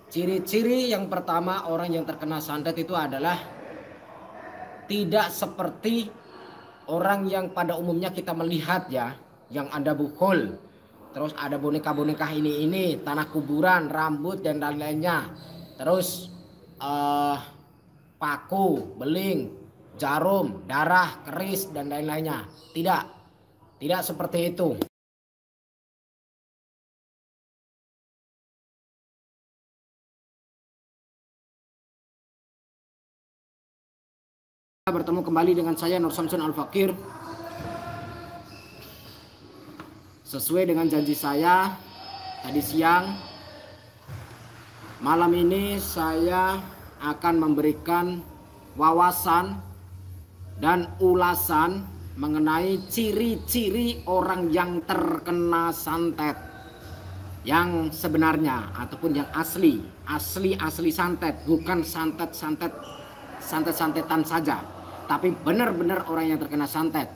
Ciri-ciri yang pertama orang yang terkena santet itu adalah tidak seperti orang yang pada umumnya kita melihat ya, yang ada buhol, terus ada boneka-boneka ini, tanah kuburan, rambut dan lain-lainnya, terus paku, beling, jarum, darah, keris dan lain-lainnya. Tidak seperti itu. Bertemu kembali dengan saya Nur Samsun Al-Fakir. Sesuai dengan janji saya tadi siang, malam ini saya akan memberikan wawasan dan ulasan mengenai ciri-ciri orang yang terkena santet yang sebenarnya ataupun yang asli santet, bukan santet-santetan saja, tapi benar-benar orang yang terkena santet.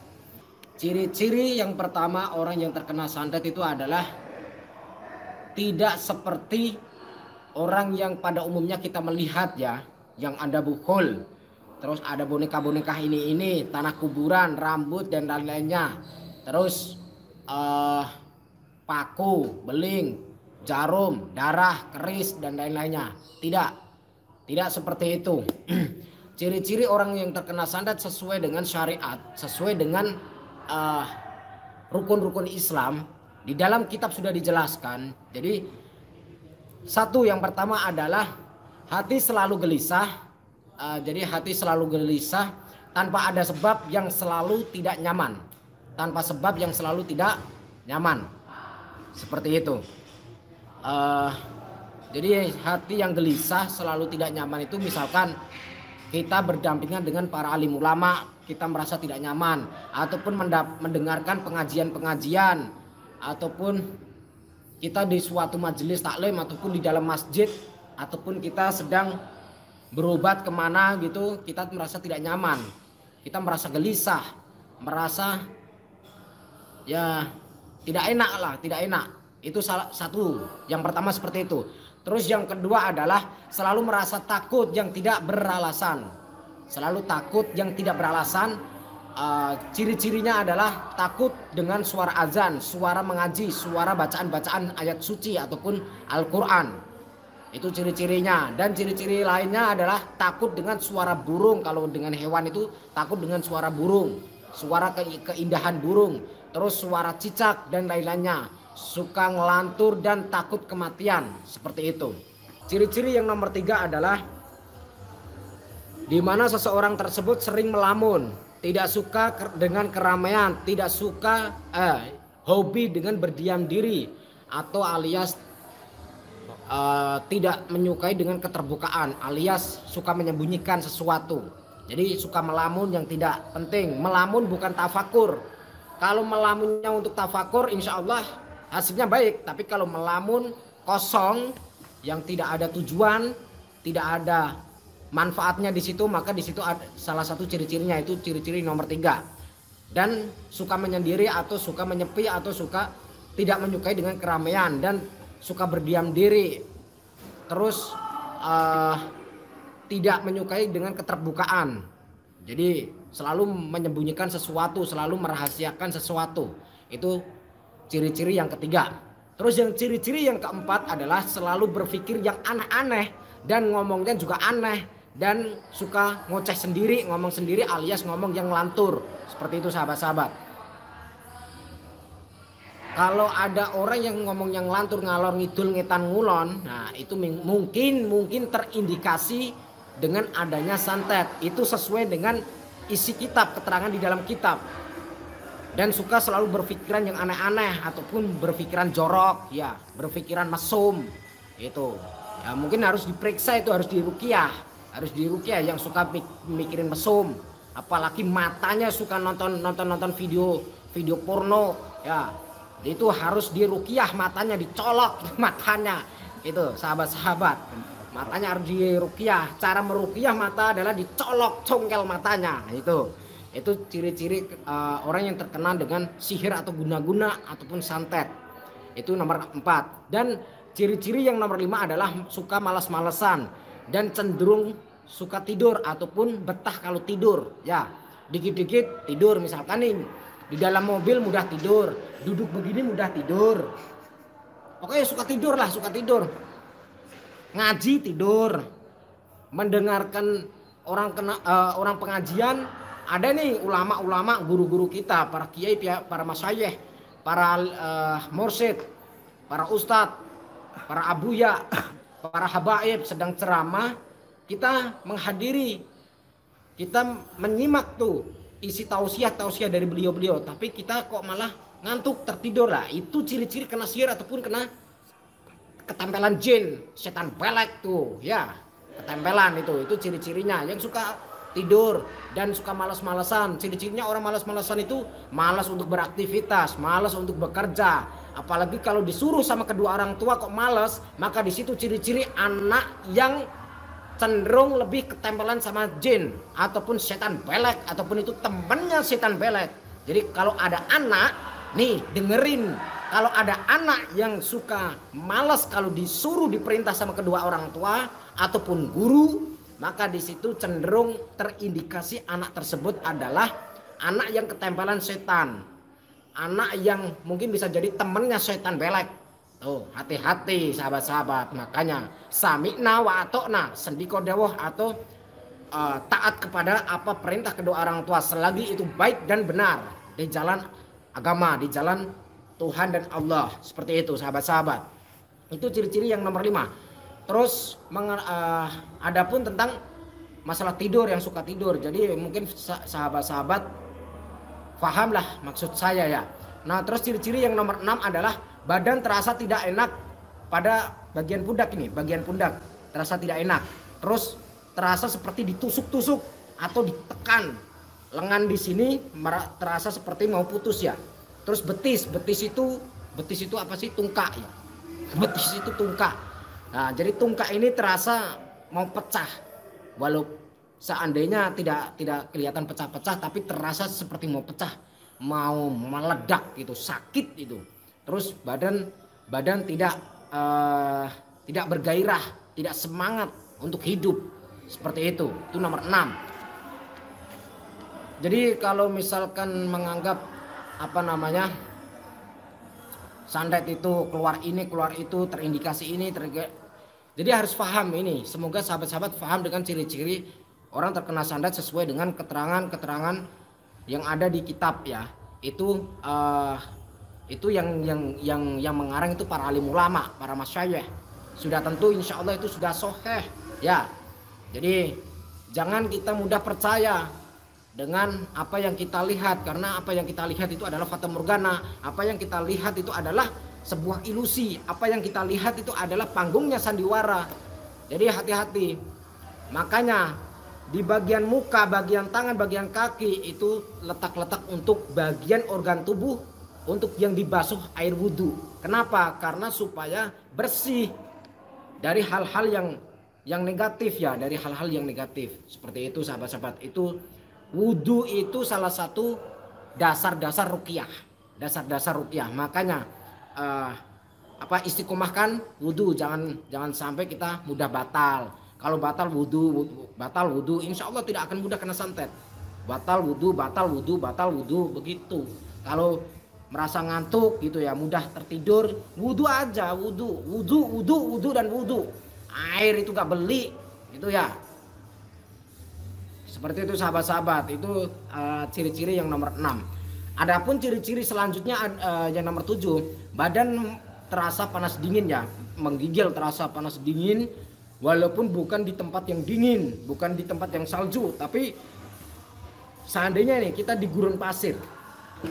Ciri-ciri yang pertama orang yang terkena santet itu adalah tidak seperti orang yang pada umumnya kita melihat ya, yang ada buhol, terus ada boneka-boneka ini, tanah kuburan, rambut dan lain-lainnya, terus paku, beling, jarum, darah, keris dan lain-lainnya. Tidak seperti itu. Ciri-ciri orang yang terkena santet sesuai dengan syariat, sesuai dengan rukun-rukun Islam, di dalam kitab sudah dijelaskan. Jadi satu, yang pertama adalah hati selalu gelisah. Jadi hati selalu gelisah tanpa ada sebab yang selalu tidak nyaman. Tanpa sebab yang selalu tidak nyaman. Seperti itu. Jadi hati yang gelisah selalu tidak nyaman itu misalkan kita berdampingan dengan para alim ulama, kita merasa tidak nyaman, ataupun mendengarkan pengajian-pengajian, ataupun kita di suatu majelis taklim, ataupun di dalam masjid, ataupun kita sedang berobat kemana gitu, kita merasa tidak nyaman, kita merasa gelisah, merasa ya tidak enak. Itu salah satu, yang pertama seperti itu. Terus yang kedua adalah selalu merasa takut yang tidak beralasan. Selalu takut yang tidak beralasan. Ciri-cirinya adalah takut dengan suara azan, suara mengaji, suara bacaan-bacaan ayat suci ataupun Al-Quran. Itu ciri-cirinya. Dan ciri-ciri lainnya adalah takut dengan suara burung. Kalau dengan hewan itu takut dengan suara burung, suara keindahan burung, terus suara cicak dan lain-lainnya. Suka ngelantur dan takut kematian, seperti itu. Ciri-ciri yang nomor 3 adalah di mana seseorang tersebut sering melamun, tidak suka dengan keramaian, tidak suka hobi dengan berdiam diri, atau alias tidak menyukai dengan keterbukaan, alias suka menyembunyikan sesuatu. Jadi suka melamun yang tidak penting. Melamun bukan tafakur. Kalau melamunnya untuk tafakur, insya Allah hasilnya baik. Tapi kalau melamun kosong, yang tidak ada tujuan, tidak ada manfaatnya di situ, maka di situ ada salah satu ciri-cirinya, itu ciri-ciri nomor 3. Dan suka menyendiri atau suka menyepi atau suka tidak menyukai dengan keramaian dan suka berdiam diri. Terus tidak menyukai dengan keterbukaan. Jadi selalu menyembunyikan sesuatu, selalu merahasiakan sesuatu. Itu ciri-ciri yang ketiga. Terus yang ciri-ciri yang keempat adalah selalu berpikir yang aneh-aneh dan ngomongnya juga aneh dan suka ngoceh sendiri, ngomong sendiri alias ngomong yang ngelantur. Seperti itu sahabat-sahabat. Kalau ada orang yang ngomong yang ngelantur, ngalor ngidul, ngetan ngulon, nah itu mungkin terindikasi dengan adanya santet. Itu sesuai dengan isi kitab, keterangan di dalam kitab. Dan suka selalu berpikiran yang aneh-aneh ataupun berpikiran jorok, ya, berpikiran mesum. Itu ya mungkin harus diperiksa, itu harus diruqyah. Yang suka mikirin mesum, apalagi matanya suka nonton video porno, ya. Itu harus diruqyah, matanya dicolok matanya. Itu sahabat-sahabat, matanya harus diruqyah. Cara meruqyah mata adalah dicolok congkel matanya. Itu ciri-ciri orang yang terkena dengan sihir atau guna-guna ataupun santet. Itu nomor 4. Dan Ciri-ciri yang nomor 5 adalah suka malas-malesan dan cenderung suka tidur ataupun betah kalau tidur. Ya, dikit-dikit tidur, misalkan nih di dalam mobil mudah tidur, duduk begini mudah tidur. Pokoknya suka tidur lah, suka tidur. Ngaji tidur, mendengarkan orang pengajian. Ada nih ulama-ulama, guru-guru kita, para kiai, para masyayikh, para mursyid, para ustadz, para abuya, para habaib sedang ceramah, kita menghadiri, kita menyimak tuh isi tausiah dari beliau-beliau, tapi kita kok malah ngantuk, tertidur lah. Itu ciri-ciri kena sihir ataupun kena ketempelan jin, setan belek tuh ya, ketempelan itu ciri-cirinya. Yang suka tidur dan suka malas-malesan, ciri-cirinya orang malas-malesan itu malas untuk beraktivitas, malas untuk bekerja. Apalagi kalau disuruh sama kedua orang tua kok malas, maka di situ ciri-ciri anak yang cenderung lebih ketempelan sama jin ataupun setan belek, ataupun itu temannya setan belek. Jadi kalau ada anak, nih dengerin, kalau ada anak yang suka malas kalau disuruh diperintah sama kedua orang tua ataupun guru, maka di situ cenderung terindikasi anak tersebut adalah anak yang ketempelan setan. Anak yang mungkin bisa jadi temennya setan belek. Tuh, hati-hati sahabat-sahabat. Makanya sami'na wa atokna, sendiko dawuh atau taat kepada apa perintah kedua orang tua selagi itu baik dan benar di jalan agama, di jalan Tuhan dan Allah. Seperti itu sahabat-sahabat. Itu ciri-ciri yang nomor 5. Terus adapun tentang masalah tidur, yang suka tidur. Jadi mungkin sahabat-sahabat pahamlah maksud saya ya. Nah, terus ciri-ciri yang nomor 6 adalah badan terasa tidak enak pada bagian pundak ini, bagian pundak terasa tidak enak. Terus terasa seperti ditusuk-tusuk atau ditekan. Lengan di sini terasa seperti mau putus ya. Terus betis itu apa sih? Tungkak ya. Betis itu tungkak. Nah, jadi tungkak ini terasa mau pecah. Walaupun seandainya tidak kelihatan pecah-pecah, tapi terasa seperti mau pecah, mau meledak gitu, sakit itu. Terus badan tidak bergairah, tidak semangat untuk hidup. Seperti itu nomor 6. Jadi kalau misalkan menganggap sandet itu keluar ini keluar itu, terindikasi ini jadi harus paham ini. Semoga sahabat-sahabat paham dengan ciri-ciri orang terkena sandet sesuai dengan keterangan-keterangan yang ada di kitab ya. Itu yang mengarang itu para alim ulama, para masyayikh. Sudah tentu insya Allah itu sudah sahih ya. Jadi jangan kita mudah percaya dengan apa yang kita lihat, karena apa yang kita lihat itu adalah fata morgana. Apa yang kita lihat itu adalah sebuah ilusi. Apa yang kita lihat itu adalah panggungnya sandiwara. Jadi hati-hati. Makanya di bagian muka, bagian tangan, bagian kaki itu letak-letak untuk bagian organ tubuh untuk yang dibasuh air wudhu. Kenapa? Karena supaya bersih dari hal-hal yang negatif ya, dari hal-hal yang negatif. Seperti itu sahabat-sahabat. Itu wudhu itu salah satu dasar-dasar ruqyah, dasar-dasar ruqyah. Makanya istiqomahkan wudhu, jangan sampai kita mudah batal. Kalau batal wudhu, insya Allah tidak akan mudah kena santet. Batal wudhu begitu. Kalau merasa ngantuk gitu ya, mudah tertidur, wudhu aja, wudhu dan wudhu. Air itu gak beli gitu ya. Seperti itu sahabat-sahabat. Itu ciri-ciri yang nomor 6. Adapun ciri-ciri selanjutnya yang nomor 7, badan terasa panas dingin ya, menggigil, terasa panas dingin. Walaupun bukan di tempat yang dingin, bukan di tempat yang salju, tapi seandainya nih kita di gurun pasir,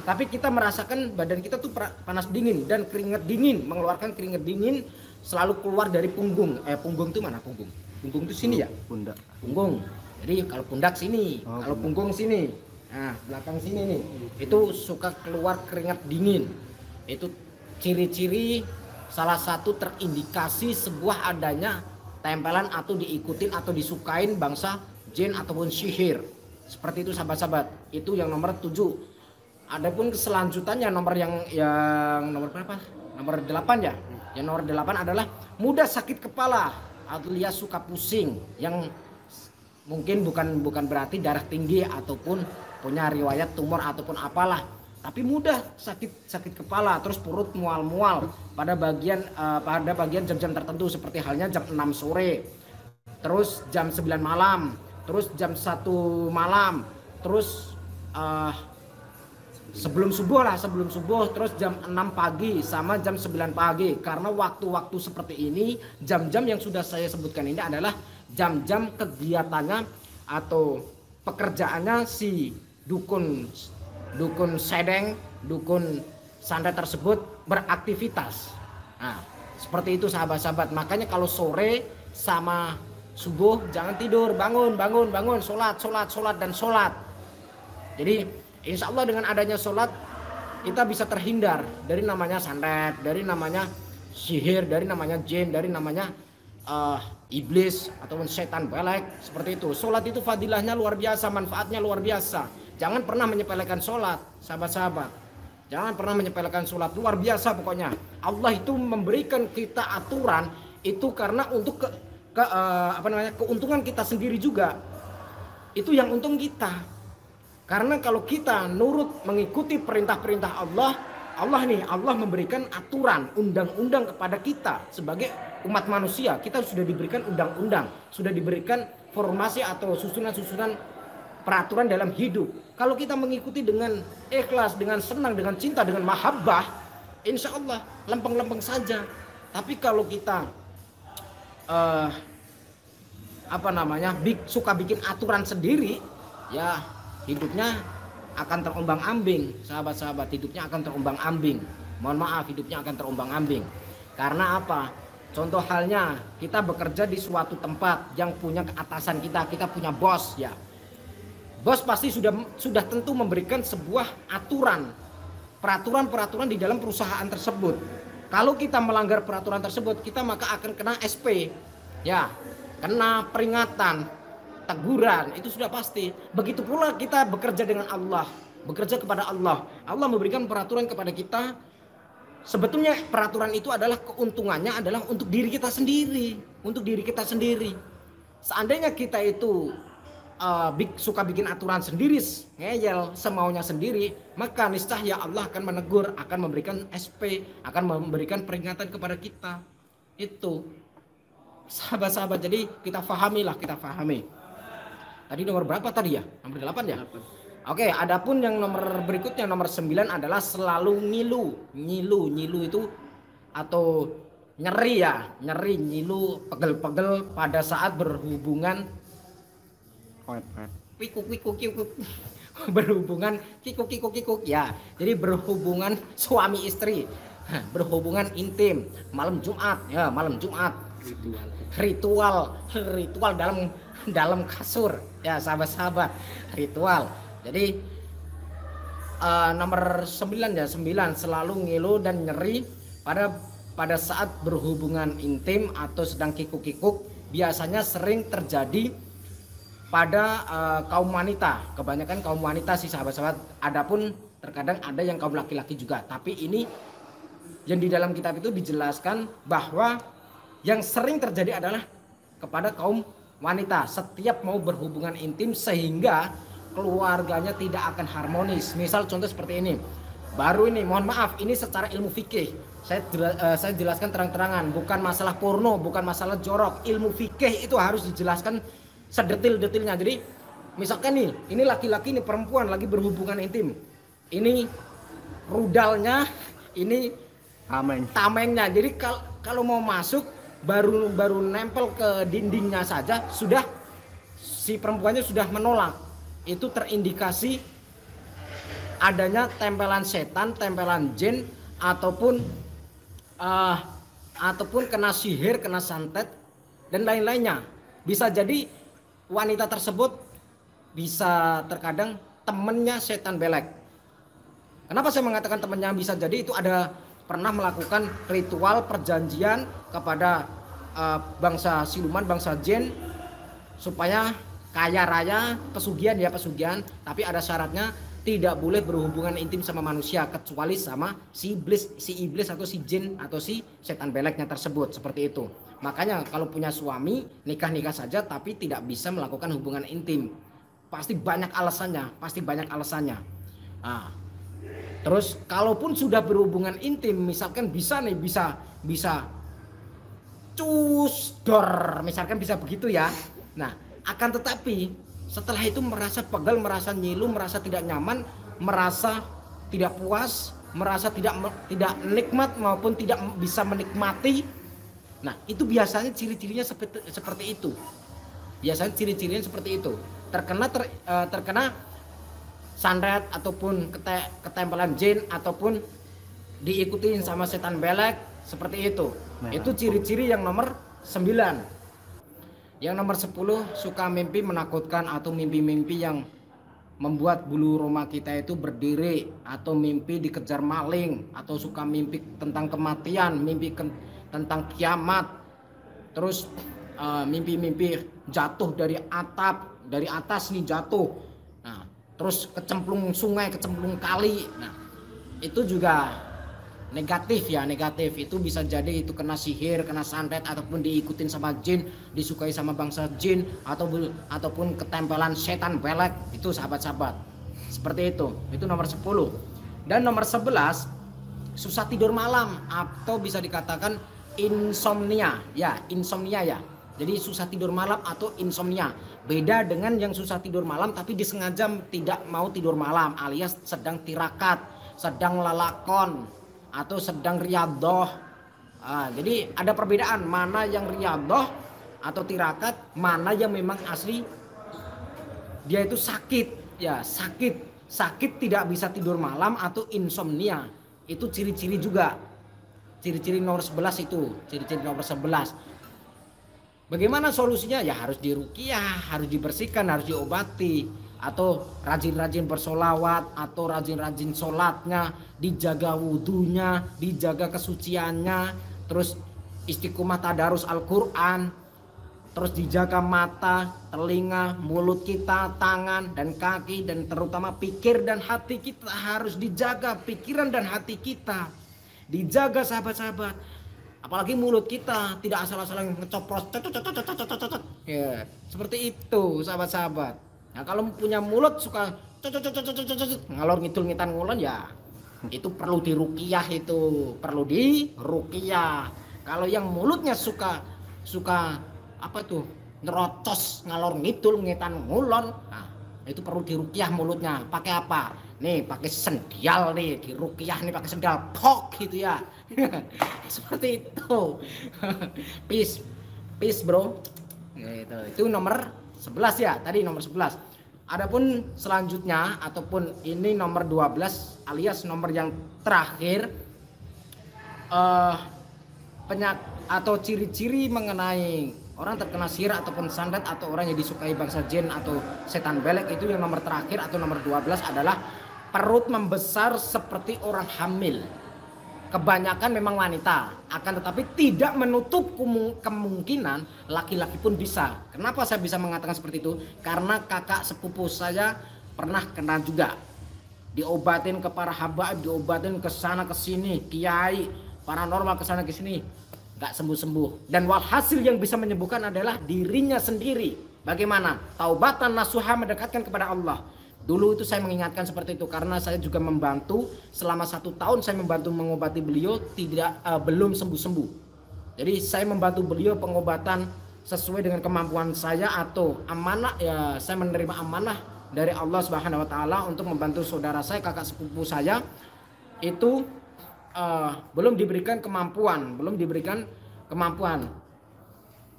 tapi kita merasakan badan kita tuh panas dingin dan keringat dingin, mengeluarkan keringat dingin selalu keluar dari punggung. Punggung itu mana punggung? Punggung itu sini ya? Pundak. Punggung. Jadi kalau pundak sini, kalau punggung sini, nah belakang sini nih, itu suka keluar keringat dingin. Itu ciri-ciri salah satu terindikasi sebuah adanya tempelan atau diikutin atau disukain bangsa jin ataupun sihir. Seperti itu sahabat-sahabat. Itu yang nomor 7. Adapun selanjutannya nomor yang nomor berapa? Nomor 8 ya. Yang nomor 8 adalah mudah sakit kepala alias suka pusing, yang mungkin bukan berarti darah tinggi ataupun punya riwayat tumor ataupun apalah, tapi mudah sakit kepala, terus perut mual-mual pada bagian jam-jam tertentu seperti halnya jam 6 sore, terus jam 9 malam, terus jam 1 malam, terus sebelum subuh, terus jam 6 pagi sama jam 9 pagi. Karena waktu-waktu seperti ini, jam-jam yang sudah saya sebutkan ini adalah jam-jam kegiatannya atau pekerjaannya si dukun sedeng, dukun santet tersebut beraktivitas. Nah, seperti itu sahabat-sahabat. Makanya kalau sore sama subuh jangan tidur, bangun, sholat dan sholat. Jadi insya Allah dengan adanya sholat kita bisa terhindar dari namanya santet, dari namanya sihir, dari namanya jin, dari namanya iblis ataupun setan belek, seperti itu. Sholat itu fadilahnya luar biasa, manfaatnya luar biasa. Jangan pernah menyepelekan sholat, sahabat-sahabat. Jangan pernah menyepelekan sholat, luar biasa pokoknya. Allah itu memberikan kita aturan itu karena untuk keuntungan kita sendiri juga. Itu yang untung kita. Karena kalau kita nurut mengikuti perintah-perintah Allah memberikan aturan, undang-undang kepada kita sebagai umat manusia. Kita sudah diberikan undang-undang, sudah diberikan formasi atau susunan-susunan peraturan dalam hidup. Kalau kita mengikuti dengan ikhlas, dengan senang, dengan cinta, dengan mahabbah, insya Allah lempeng-lempeng saja. Tapi kalau kita suka bikin aturan sendiri, ya hidupnya akan terombang-ambing, sahabat-sahabat. Hidupnya akan terombang-ambing. Mohon maaf, hidupnya akan terombang-ambing. Karena apa? Contoh halnya kita bekerja di suatu tempat yang punya keatasan kita punya bos ya. Bos pasti sudah tentu memberikan sebuah aturan, peraturan di dalam perusahaan tersebut. Kalau kita melanggar peraturan tersebut, kita maka akan kena SP. Ya, kena peringatan, teguran, itu sudah pasti. Begitu pula kita bekerja dengan Allah, bekerja kepada Allah. Allah memberikan peraturan kepada kita. Sebetulnya peraturan itu adalah keuntungannya adalah untuk diri kita sendiri, Seandainya kita itu suka bikin aturan sendiri, ngeyel semaunya sendiri, maka niscaya Allah akan menegur, akan memberikan SP, akan memberikan peringatan kepada kita. Itu sahabat-sahabat, jadi kita fahami. Tadi nomor berapa tadi ya? Nomor 8 ya? 8. Oke, adapun yang nomor berikutnya, nomor 9 adalah selalu ngilu. Ngilu itu atau nyeri ya, ngilu, pegel-pegel pada saat berhubungan berhubungan kikuk ya. Jadi berhubungan suami istri, berhubungan intim malam Jumat ya, ritual dalam kasur ya, sahabat-sahabat, ritual. Jadi nomor 9 ya, 9 selalu ngilu dan nyeri pada saat berhubungan intim atau sedang kikuk-kikuk. Biasanya sering terjadi pada kaum wanita, kebanyakan kaum wanita sih sahabat-sahabat. Adapun terkadang ada yang kaum laki-laki juga, tapi ini yang di dalam kitab itu dijelaskan bahwa yang sering terjadi adalah kepada kaum wanita setiap mau berhubungan intim, sehingga keluarganya tidak akan harmonis. Misal contoh seperti ini, baru ini, mohon maaf, ini secara ilmu fikih saya jelaskan terang-terangan, bukan masalah porno, bukan masalah jorok. Ilmu fikih itu harus dijelaskan sedetil-detilnya. Jadi misalkan nih, ini laki-laki, ini perempuan lagi berhubungan intim, ini rudalnya, ini tamengnya. Jadi kalau mau masuk baru nempel ke dindingnya saja sudah si perempuannya sudah menolak. Itu terindikasi adanya tempelan setan, tempelan jin, ataupun kena sihir, kena santet dan lain-lainnya. Bisa jadi wanita tersebut bisa terkadang temennya setan belek. Kenapa saya mengatakan temennya? Bisa jadi itu ada pernah melakukan ritual perjanjian kepada bangsa siluman, bangsa jin, supaya kaya raya, pesugihan, tapi ada syaratnya tidak boleh berhubungan intim sama manusia kecuali sama si iblis atau si jin atau si setan beleknya tersebut, seperti itu. Makanya kalau punya suami nikah saja tapi tidak bisa melakukan hubungan intim, pasti banyak alasannya. Nah, terus kalaupun sudah berhubungan intim, misalkan bisa cus dor, misalkan bisa begitu ya. Nah, akan tetapi setelah itu merasa pegal, merasa nyilu, merasa tidak nyaman, merasa tidak puas, merasa tidak nikmat maupun tidak bisa menikmati. Nah, itu biasanya ciri-cirinya seperti itu. Biasanya ciri-cirinya seperti itu. Terkena santet ataupun ketempelan jin ataupun diikutin sama setan belek, seperti itu. Itu ciri-ciri yang nomor 9. Yang nomor 10, suka mimpi menakutkan atau mimpi-mimpi yang membuat bulu roma kita itu berdiri, atau mimpi dikejar maling, atau suka mimpi tentang kematian, mimpi tentang kiamat. Terus mimpi-mimpi jatuh dari atas nih jatuh. Nah, terus kecemplung sungai, kecemplung kali. Nah, itu juga negatif ya, negatif. Itu bisa jadi itu kena sihir, kena santet, ataupun diikutin sama jin, disukai sama bangsa jin, ataupun ketempelan setan belek. Itu sahabat-sahabat, seperti itu nomor 10. Dan nomor 11, susah tidur malam atau bisa dikatakan insomnia ya. Jadi susah tidur malam atau insomnia. Beda dengan yang susah tidur malam tapi disengaja tidak mau tidur malam, alias sedang tirakat, sedang lalakon, atau sedang riyadhah. Jadi ada perbedaan mana yang riyadhah atau tirakat, mana yang memang asli dia itu sakit ya, sakit tidak bisa tidur malam atau insomnia. Itu ciri-ciri juga, ciri-ciri nomor 11 itu, ciri-ciri nomor 11. Bagaimana solusinya? Ya harus diruqyah, harus dibersihkan, harus diobati, atau rajin-rajin bersolawat, atau rajin-rajin sholatnya, dijaga wudhunya, dijaga kesuciannya, terus istiqomah tadarus Al-Quran, terus dijaga mata, telinga, mulut kita, tangan dan kaki, dan terutama pikir dan hati kita harus dijaga. Pikiran dan hati kita dijaga, sahabat-sahabat. Apalagi mulut kita tidak asal-asalan ngecopros ya, seperti itu sahabat-sahabat. Nah, kalau punya mulut suka ngalor ngidul ngitan ngulon, ya itu perlu diruqyah, itu perlu diruqyah. Kalau yang mulutnya suka apa tuh, nyerocos ngalor ngidul ngitan ngulon, nah itu perlu diruqyah mulutnya. Pakai apa? Nih pakai sendal nih, diruqyah nih pakai sendal pok gitu ya. Seperti itu. Peace bro. Gitu. Itu nomor 11 ya, tadi nomor 11. Adapun selanjutnya ataupun ini nomor 12 alias nomor yang terakhir, atau ciri-ciri mengenai orang terkena sihir ataupun santet atau orang yang disukai bangsa jin atau setan belek. Itu yang nomor terakhir atau nomor 12 adalah perut membesar seperti orang hamil. Kebanyakan memang wanita, akan tetapi tidak menutup kemungkinan laki-laki pun bisa. Kenapa saya bisa mengatakan seperti itu? Karena kakak sepupu saya pernah kena juga. Diobatin ke para habaib, diobatin ke sana ke sini, kiai, paranormal ke sana ke sini, nggak sembuh-sembuh. Dan walhasil yang bisa menyembuhkan adalah dirinya sendiri. Bagaimana? Taubatan nasuha, mendekatkan kepada Allah. Dulu itu saya mengingatkan seperti itu karena saya juga membantu selama 1 tahun, saya membantu mengobati beliau, belum sembuh-sembuh. Jadi saya membantu beliau pengobatan sesuai dengan kemampuan saya atau amanah ya, saya menerima amanah dari Allah Subhanahu wa taala untuk membantu saudara saya, kakak sepupu saya itu belum diberikan kemampuan,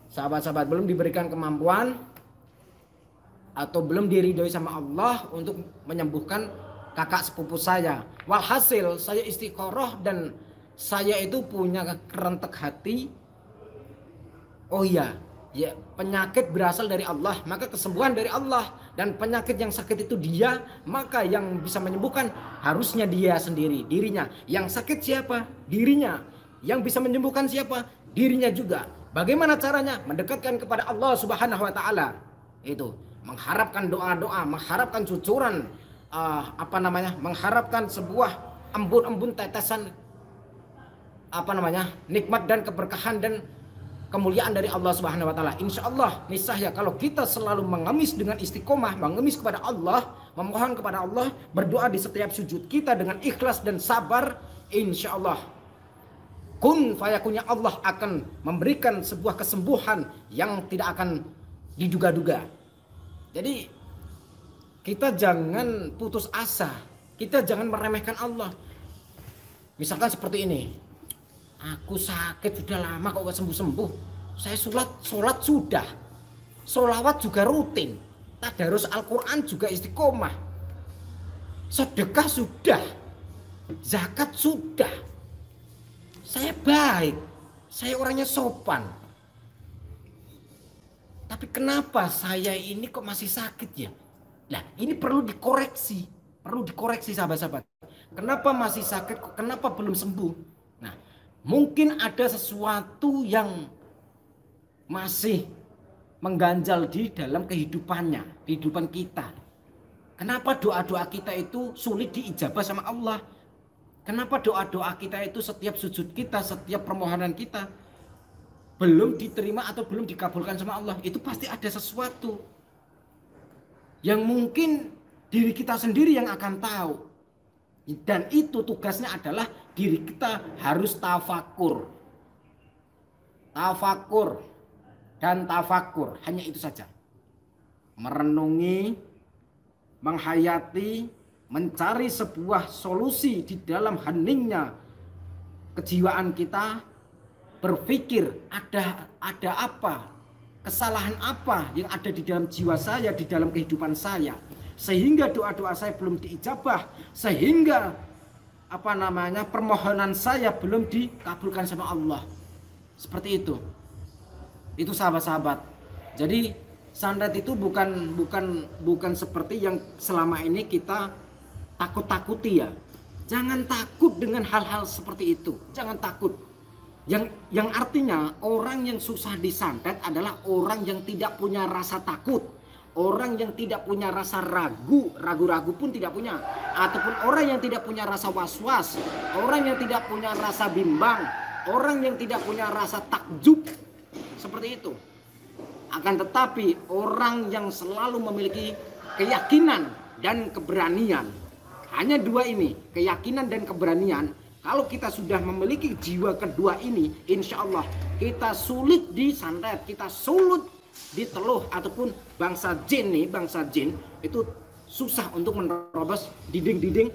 sahabat-sahabat, belum diberikan kemampuan atau belum diridhoi sama Allah untuk menyembuhkan kakak sepupu saya. Walhasil saya istiqoroh dan saya itu punya kerentek hati. Oh iya, ya penyakit berasal dari Allah, maka kesembuhan dari Allah. Dan penyakit yang sakit itu dia, maka yang bisa menyembuhkan harusnya dia sendiri, dirinya. Yang sakit siapa? Dirinya. Yang bisa menyembuhkan siapa? Dirinya juga. Bagaimana caranya? Mendekatkan kepada Allah Subhanahu wa taala. Itu mengharapkan doa-doa, mengharapkan cucuran mengharapkan sebuah embun-embun tetesan nikmat dan keberkahan dan kemuliaan dari Allah Subhanahu wa taala. Insyaallah niscaya kalau kita selalu mengemis dengan istiqomah, mengemis kepada Allah, memohon kepada Allah, berdoa di setiap sujud kita dengan ikhlas dan sabar, insyaallah kun fayakunnya Allah akan memberikan sebuah kesembuhan yang tidak akan diduga-duga. Jadi kita jangan putus asa, kita jangan meremehkan Allah. Misalkan seperti ini, aku sakit sudah lama kok gak sembuh-sembuh. Saya sholat sudah, sholawat juga rutin, tadarus Al-Quran juga istiqomah, sedekah sudah, zakat sudah. Saya baik, saya orangnya sopan. Tapi kenapa saya ini kok masih sakit ya? Nah, ini perlu dikoreksi sahabat-sahabat. Kenapa masih sakit? Kenapa belum sembuh? Nah, mungkin ada sesuatu yang masih mengganjal di dalam kehidupan kita. Kenapa doa-doa kita itu sulit diijabah sama Allah? Kenapa doa-doa kita itu setiap sujud kita, setiap permohonan kita belum diterima atau belum dikabulkan sama Allah? Itu pasti ada sesuatu yang mungkin diri kita sendiri yang akan tahu. Dan itu tugasnya adalah diri kita harus tafakur. Tafakur dan tafakur, hanya itu saja. Merenungi, menghayati, mencari sebuah solusi di dalam heningnya kejiwaan kita, berpikir ada apa, kesalahan apa yang ada di dalam jiwa saya, di dalam kehidupan saya, sehingga doa-doa saya belum diijabah, sehingga permohonan saya belum dikabulkan sama Allah. Seperti itu. Itu sahabat-sahabat. Jadi santet itu bukan seperti yang selama ini kita takut-takuti ya. Jangan takut dengan hal-hal seperti itu. Jangan takut. Yang artinya orang yang susah disantet adalah orang yang tidak punya rasa takut. Orang yang tidak punya rasa ragu-ragu pun tidak punya. Ataupun orang yang tidak punya rasa was-was. Orang yang tidak punya rasa bimbang. Orang yang tidak punya rasa takjub. Seperti itu. Akan tetapi orang yang selalu memiliki keyakinan dan keberanian. Hanya dua ini, keyakinan dan keberanian. Kalau kita sudah memiliki jiwa kedua ini, insya Allah kita sulit disantet, kita sulit diteluh, ataupun bangsa jin itu susah untuk menerobos dinding-dinding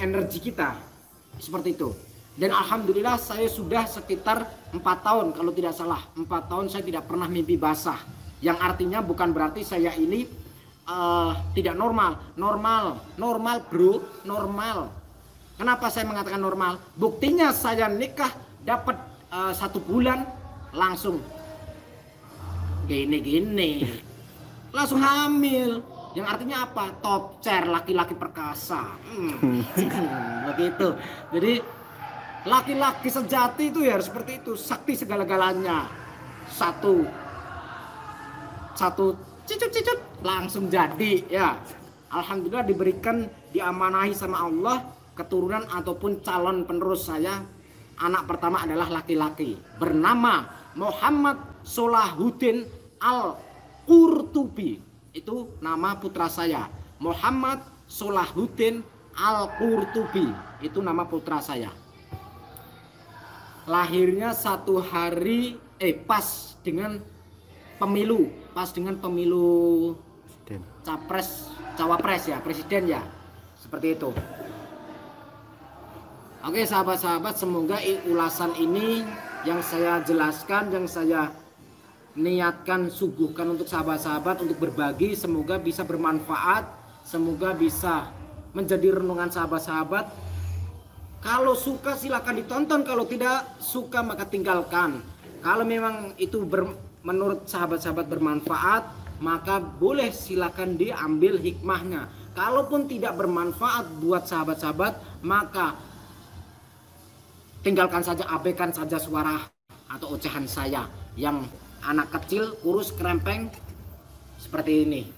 energi kita. Seperti itu. Dan alhamdulillah saya sudah sekitar 4 tahun, kalau tidak salah 4 tahun saya tidak pernah mimpi basah. Yang artinya bukan berarti saya ini tidak normal bro, normal. Kenapa saya mengatakan normal? Buktinya saya nikah dapat 1 bulan langsung gini langsung hamil. Yang artinya apa? Top chair, laki-laki perkasa. Begitu. Jadi laki-laki sejati itu ya harus seperti itu, sakti segala-galanya. Satu cicut langsung jadi ya. Alhamdulillah diberikan, diamanahi sama Allah keturunan ataupun calon penerus saya. Anak pertama adalah laki-laki, bernama Muhammad Solahuddin Al-Qurtubi. Itu nama putra saya, Muhammad Solahuddin Al-Qurtubi. Itu nama putra saya. Lahirnya satu hari pas dengan pemilu cawapres ya, presiden ya, seperti itu. Oke sahabat-sahabat, semoga ulasan ini yang saya jelaskan, yang saya niatkan suguhkan untuk sahabat-sahabat untuk berbagi, semoga bisa bermanfaat, semoga bisa menjadi renungan sahabat-sahabat. Kalau suka silakan ditonton, kalau tidak suka maka tinggalkan. Kalau memang itu menurut sahabat-sahabat bermanfaat, maka boleh silakan diambil hikmahnya. Kalaupun tidak bermanfaat buat sahabat-sahabat, maka tinggalkan saja, abaikan saja suara atau ocehan saya yang anak kecil, kurus, kerempeng seperti ini.